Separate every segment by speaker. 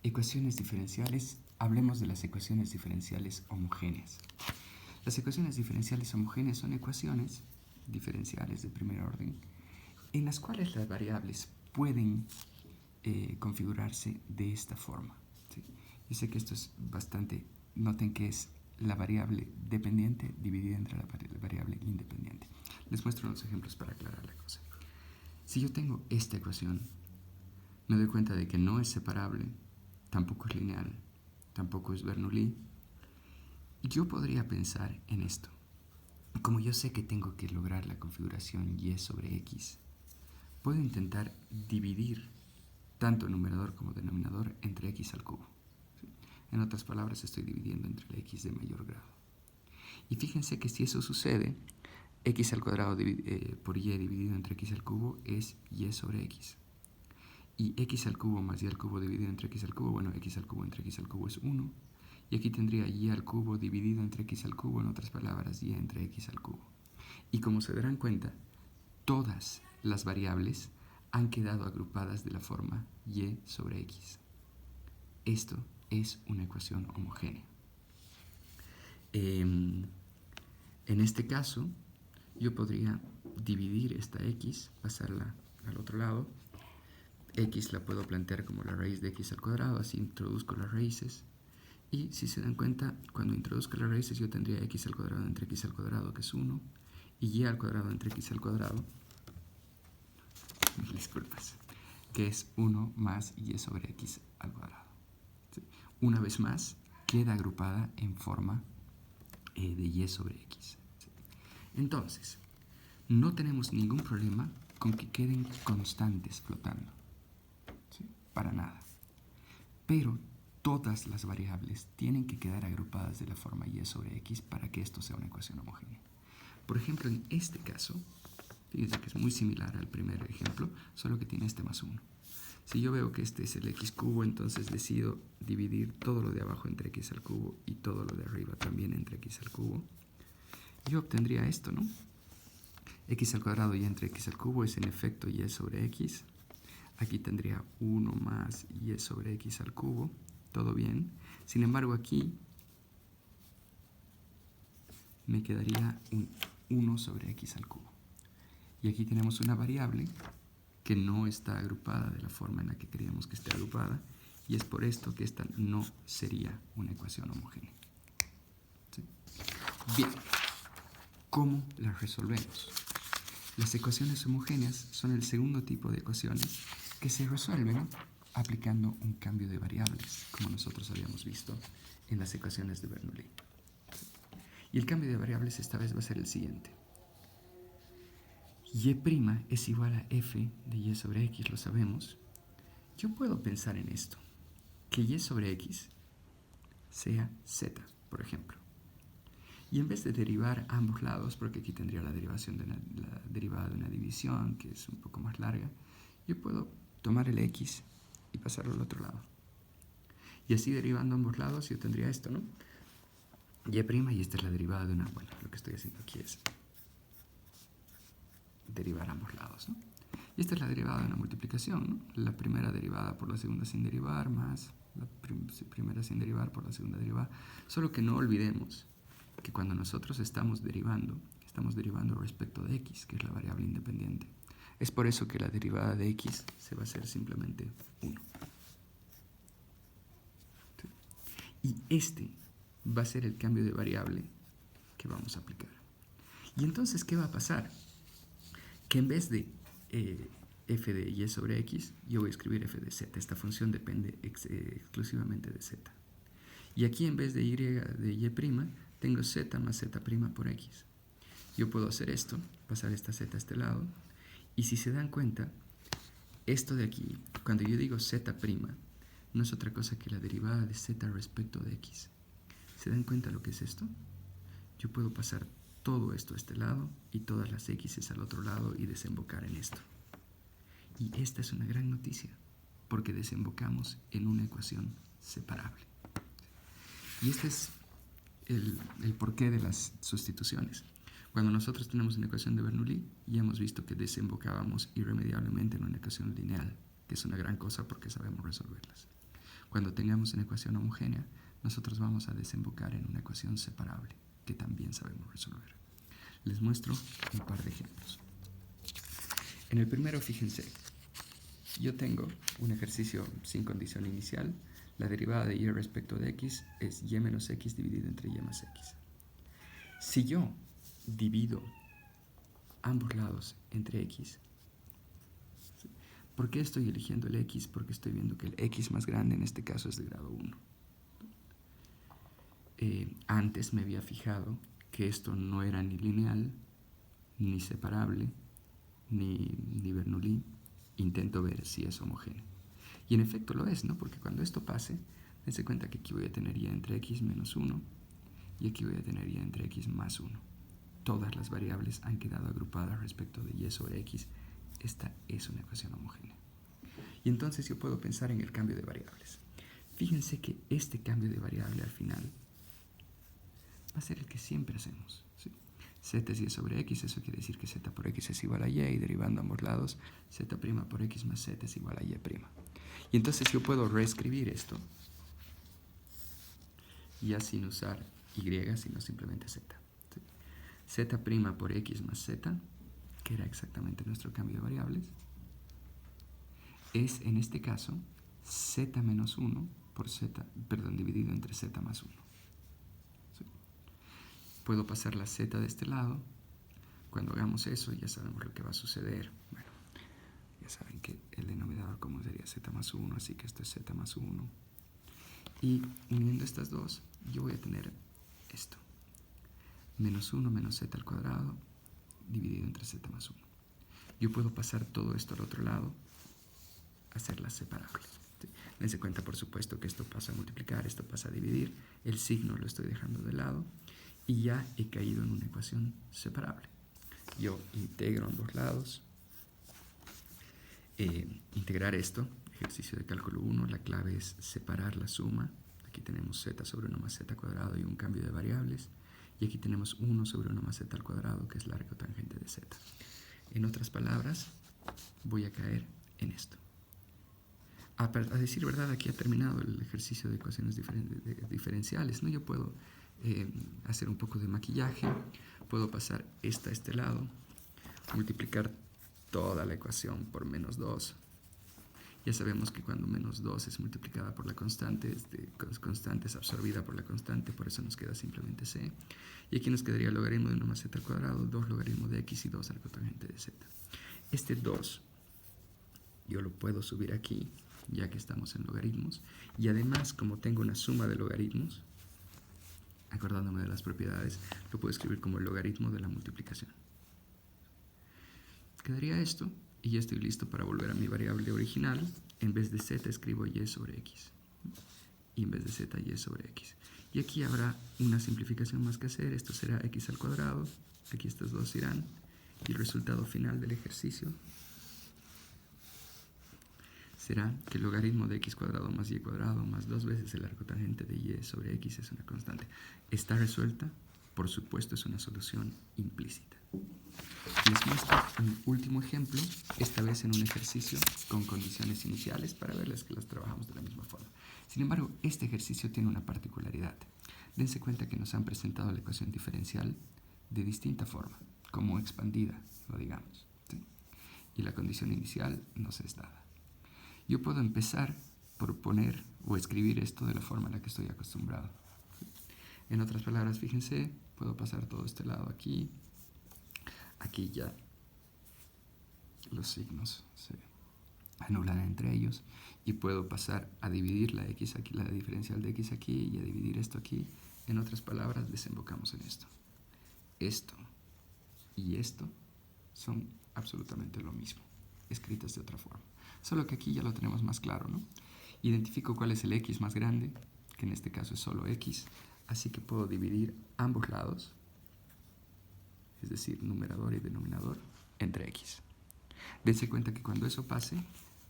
Speaker 1: Ecuaciones diferenciales. Hablemos de las ecuaciones diferenciales homogéneas. Las ecuaciones diferenciales homogéneas son ecuaciones diferenciales de primer orden en las cuales las variables pueden configurarse de esta forma, ¿sí? Yo sé que esto es bastante... Noten que es la variable dependiente dividida entre la variable independiente. Les muestro unos ejemplos para aclarar la cosa. Si yo tengo esta ecuación, me doy cuenta de que no es separable, tampoco es lineal, tampoco es Bernoulli. Yo podría pensar en esto. Como yo sé que tengo que lograr la configuración y sobre x, puedo intentar dividir tanto numerador como denominador entre x al cubo. En otras palabras, estoy dividiendo entre la x de mayor grado. Y fíjense que si eso sucede, x al cuadrado por y dividido entre x al cubo es y sobre x. Y x al cubo más y al cubo dividido entre x al cubo, bueno, x al cubo entre x al cubo es 1. Y aquí tendría y al cubo dividido entre x al cubo, en otras palabras, y entre x al cubo. Y como se darán cuenta, todas las variables han quedado agrupadas de la forma y sobre x. Esto es una ecuación homogénea. En este caso, yo podría dividir esta x, pasarla al otro lado. X la puedo plantear como la raíz de x al cuadrado, así introduzco las raíces. Y si se dan cuenta, cuando introduzco las raíces yo tendría x al cuadrado entre x al cuadrado, que es 1, y y al cuadrado entre x al cuadrado, disculpas, que es 1 más y sobre x al cuadrado. ¿Sí? Una vez más, queda agrupada en forma de y sobre x. ¿Sí? Entonces, no tenemos ningún problema con que queden constantes flotando. ¿Sí? Para nada. Pero todas las variables tienen que quedar agrupadas de la forma y sobre x para que esto sea una ecuación homogénea. Por ejemplo, en este caso, fíjense que es muy similar al primer ejemplo, solo que tiene este más 1. Si yo veo que este es el x cubo, entonces decido dividir todo lo de abajo entre x al cubo y todo lo de arriba también entre x al cubo. Yo obtendría esto, ¿no? X al cuadrado y entre x al cubo es en efecto y sobre x. Aquí tendría 1 más y sobre x al cubo. Todo bien. Sin embargo, aquí me quedaría un 1 sobre x al cubo. Y aquí tenemos una variable que no está agrupada de la forma en la que queríamos que esté agrupada. Y es por esto que esta no sería una ecuación homogénea. ¿Sí? Bien. ¿Cómo las resolvemos? Las ecuaciones homogéneas son el segundo tipo de ecuaciones que se resuelven aplicando un cambio de variables, como nosotros habíamos visto en las ecuaciones de Bernoulli. Y el cambio de variables esta vez va a ser el siguiente. Y' es igual a f de y sobre x, lo sabemos. Yo puedo pensar en esto, que y sobre x sea z, por ejemplo. Y en vez de derivar a ambos lados, porque aquí tendría la derivada de una división, que es un poco más larga, yo puedo tomar el x y pasarlo al otro lado. Y así derivando a ambos lados yo tendría esto, ¿no? Y' y esta es la derivada de una... Bueno, lo que estoy haciendo aquí es derivar a ambos lados, ¿no? Y esta es la derivada de una multiplicación, ¿no? La primera derivada por la segunda sin derivar, más la primera sin derivar por la segunda derivada. Solo que no olvidemos que cuando nosotros estamos derivando respecto de x, que es la variable independiente. Es por eso que la derivada de x se va a hacer simplemente 1. ¿Sí? Y este va a ser el cambio de variable que vamos a aplicar. Y entonces, ¿qué va a pasar? Que en vez de f de y sobre x, yo voy a escribir f de z. Esta función depende exclusivamente de z. Y aquí en vez de y de y', tengo z más z' por x. Yo puedo hacer esto, pasar esta z a este lado, y si se dan cuenta, esto de aquí, cuando yo digo z', no es otra cosa que la derivada de z respecto de x. ¿Se dan cuenta lo que es esto? Yo puedo pasar todo esto a este lado y todas las x's al otro lado y desembocar en esto. Y esta es una gran noticia, porque desembocamos en una ecuación separable. Y este es el porqué de las sustituciones. Cuando nosotros tenemos una ecuación de Bernoulli, ya hemos visto que desembocábamos irremediablemente en una ecuación lineal, que es una gran cosa porque sabemos resolverlas. Cuando tengamos una ecuación homogénea, nosotros vamos a desembocar en una ecuación separable, que también sabemos resolver. Les muestro un par de ejemplos. En el primero, fíjense, yo tengo un ejercicio sin condición inicial. La derivada de y respecto de x es y menos x dividido entre y más x. Si yo divido ambos lados entre x, ¿por qué estoy eligiendo el x? Porque estoy viendo que el x más grande en este caso es de grado 1. Antes me había fijado que esto no era ni lineal, ni separable, ni Bernoulli. Intento ver si es homogéneo. Y en efecto lo es, ¿no? Porque cuando esto pase, dense cuenta que aquí voy a tener y entre x menos 1 y aquí voy a tener y entre x más 1. Todas las variables han quedado agrupadas respecto de y sobre x. Esta es una ecuación homogénea. Y entonces yo puedo pensar en el cambio de variables. Fíjense que este cambio de variable al final va a ser el que siempre hacemos, ¿sí? Z es y sobre x, eso quiere decir que z por x es igual a y, y derivando a ambos lados, z' por x más z es igual a y'. Y entonces yo puedo reescribir esto, ya sin usar y, sino simplemente z. ¿Sí? Z' por x más z, que era exactamente nuestro cambio de variables, es en este caso z menos 1 por z, dividido entre z más 1. ¿Sí? Puedo pasar la z de este lado. Cuando hagamos eso ya sabemos lo que va a suceder. Bueno, ya saben que el denominador común sería z más 1, así que esto es z más 1. Y uniendo estas dos, yo voy a tener esto. Menos 1 menos z al cuadrado dividido entre z más 1. Yo puedo pasar todo esto al otro lado, hacerlas separables. ¿Sí? Dense cuenta, por supuesto, que esto pasa a multiplicar, esto pasa a dividir. El signo lo estoy dejando de lado y ya he caído en una ecuación separable. Yo integro ambos lados. Integrar esto, ejercicio de cálculo 1, la clave es separar la suma. Aquí tenemos z sobre 1 más z cuadrado y un cambio de variables. Y aquí tenemos 1 sobre 1 más z al cuadrado, que es la arcotangente de z. En otras palabras, voy a caer en esto. A decir verdad, aquí ha terminado el ejercicio de ecuaciones diferenciales, ¿no? Yo puedo hacer un poco de maquillaje, puedo pasar esta a este lado, multiplicar toda la ecuación por menos 2. Ya sabemos que cuando menos 2 es multiplicada por la constante, constante es absorbida por la constante, por eso nos queda simplemente c. Y aquí nos quedaría el logaritmo de 1 más z al cuadrado, 2 logaritmo de x y 2 arcotangente de z. Este 2 yo lo puedo subir aquí, ya que estamos en logaritmos. Y además, como tengo una suma de logaritmos, acordándome de las propiedades, lo puedo escribir como el logaritmo de la multiplicación. Quedaría esto, y ya estoy listo para volver a mi variable original. En vez de z escribo y sobre x. Y en vez de z, y sobre x. Y aquí habrá una simplificación más que hacer. Esto será x al cuadrado. Aquí estos dos irán. Y el resultado final del ejercicio será que el logaritmo de x cuadrado más y cuadrado más 2 veces el arcotangente de y sobre x es una constante. Está resuelta, por supuesto es una solución implícita. Les muestro un último ejemplo, esta vez en un ejercicio con condiciones iniciales para verles que las trabajamos de la misma forma. Sin embargo, este ejercicio tiene una particularidad. Dense cuenta que nos han presentado la ecuación diferencial de distinta forma, como expandida, lo digamos, ¿sí? Y la condición inicial nos es dada. Yo puedo empezar por poner o escribir esto de la forma en la que estoy acostumbrado. En otras palabras, fíjense, puedo pasar todo este lado aquí. Aquí ya los signos se anulan entre ellos. Y puedo pasar a dividir la x aquí, la diferencial de x aquí, y a dividir esto aquí. En otras palabras, desembocamos en esto. Esto y esto son absolutamente lo mismo, escritas de otra forma. Solo que aquí ya lo tenemos más claro, ¿no? Identifico cuál es el x más grande, que en este caso es solo x, así que puedo dividir ambos lados, es decir, numerador y denominador, entre x. Dense cuenta que cuando eso pase,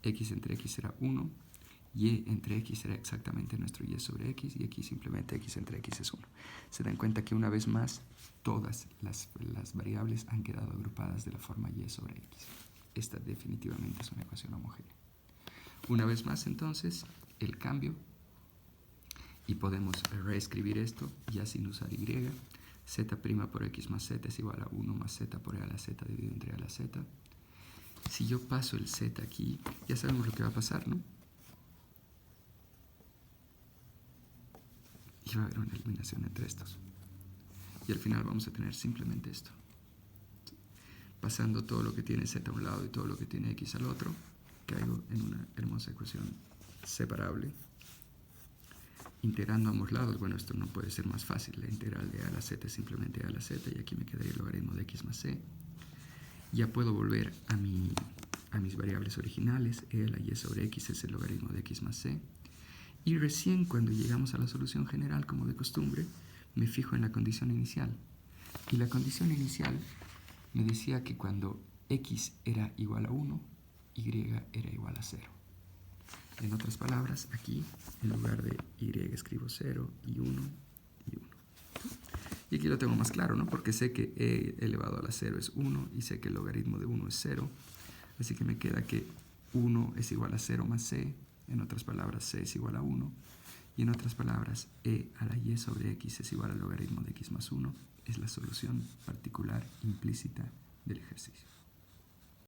Speaker 1: x entre x será 1, y entre x será exactamente nuestro y sobre x, y aquí simplemente x entre x es 1. Se dan cuenta que una vez más, todas las variables han quedado agrupadas de la forma y sobre x. Esta definitivamente es una ecuación homogénea. Una vez más, entonces, el cambio. Y podemos reescribir esto ya sin usar y. Z' por x más z es igual a 1 más z por e a la z dividido entre a la z. Si yo paso el z aquí, ya sabemos lo que va a pasar, ¿no? Y va a haber una eliminación entre estos. Y al final vamos a tener simplemente esto. Pasando todo lo que tiene z a un lado y todo lo que tiene x al otro, caigo en una hermosa ecuación separable. Integrando ambos lados, bueno, esto no puede ser más fácil. La integral de a a la z es simplemente a a la z, y aquí me quedaría el logaritmo de x más c. Ya puedo volver a mis variables originales. La y sobre x es el logaritmo de x más c. Y recién cuando llegamos a la solución general, como de costumbre, me fijo en la condición inicial. Y la condición inicial me decía que cuando x era igual a 1, y era igual a 0. En otras palabras, aquí, en lugar de y escribo 0 y 1 y 1. Y aquí lo tengo más claro, ¿no? Porque sé que e elevado a la 0 es 1 y sé que el logaritmo de 1 es 0. Así que me queda que 1 es igual a 0 más c. En otras palabras, c es igual a 1. Y en otras palabras, e a la y sobre x es igual al logaritmo de x más 1. Es la solución particular implícita del ejercicio.